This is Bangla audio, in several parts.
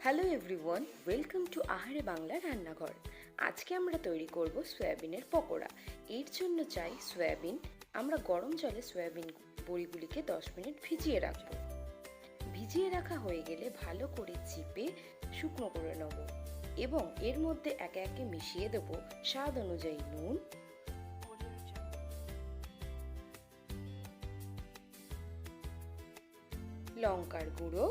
হ্যালো এভরিওয়ান, ওয়েলকাম টু আহারে বাংলা রান্নাঘর। আজকে আমরা তৈরি করব সয়াবিনের পকোড়া। এর জন্য চাই সয়াবিন। আমরা গরম জলে সয়াবিন বড়িগুলিকে 10 মিনিট ভিজিয়ে রাখব। ভিজিয়ে রাখা হয়ে গেলে ভালো করে চিপে শুকনো করে নেব এবং এর মধ্যে একে একে মিশিয়ে দেব স্বাদ অনুযায়ী নুন, লঙ্কার গুঁড়ো,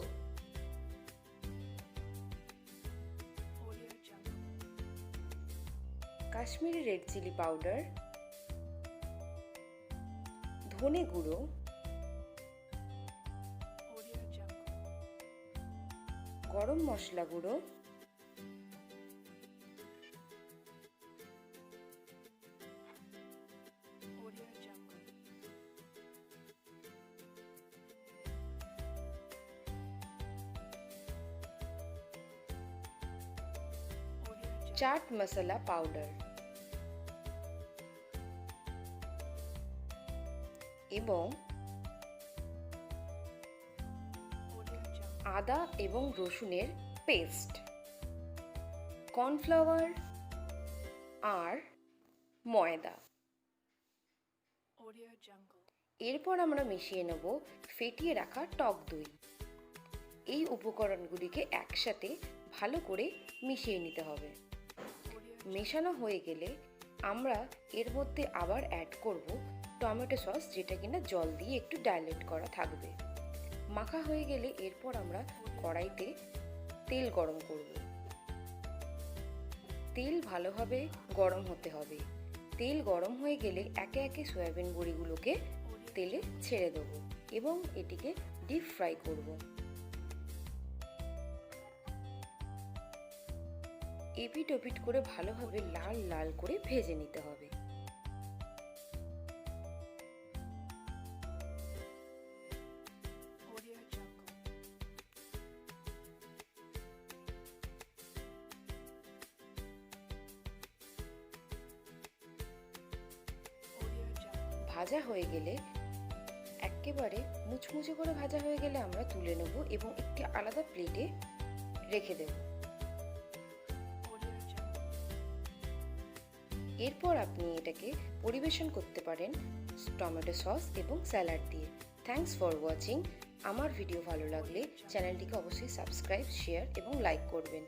কাশ্মীরি রেড চিলি পাউডার, ধনে গুঁড়ো, গরম মশলা গুঁড়ো, চাট মশলা পাউডার এবং আদা এবং রসুনের পেস্ট, কর্নফ্লাওয়ার আর ময়দা। এরপর আমরা মিশিয়ে নেব ফেটিয়ে রাখা টক দই। এই উপকরণগুলিকে একসাথে ভালো করে মিশিয়ে নিতে হবে। মেশানো হয়ে গেলে আমরা এর মধ্যে আবার অ্যাড করব টমেটো সস, যেটা কিনা জল দিয়ে একটু ডাইলেট করা থাকবে। মাখা হয়ে গেলে এরপর আমরা কড়াইতে তেল গরম করব। তেল ভালোভাবে গরম হতে হবে। তেল গরম হয়ে গেলে একে একে সয়াবিন বড়িগুলোকে তেলে ছেড়ে দেব এবং এটিকে ডিপ ফ্রাই করব। এপিট ওপিট করে ভালোভাবে লাল লাল করে ভেজে নিতে হবে। ভাজা হয়ে গেলে একেবারে মুচমুচে করে ভাজা হয়ে গেলে আমরা তুলে নেব এবং একটি আলাদা প্লেটে রেখে দেব। এরপর আপনি এটাকে পরিবেশন করতে পারেন টমেটো সস এবং স্যালাড দিয়ে। Thanks for watching. আমার ভিডিও ভালো লাগলে চ্যানেলটিকে অবশ্যই সাবস্ক্রাইব, শেয়ার এবং লাইক করবেন।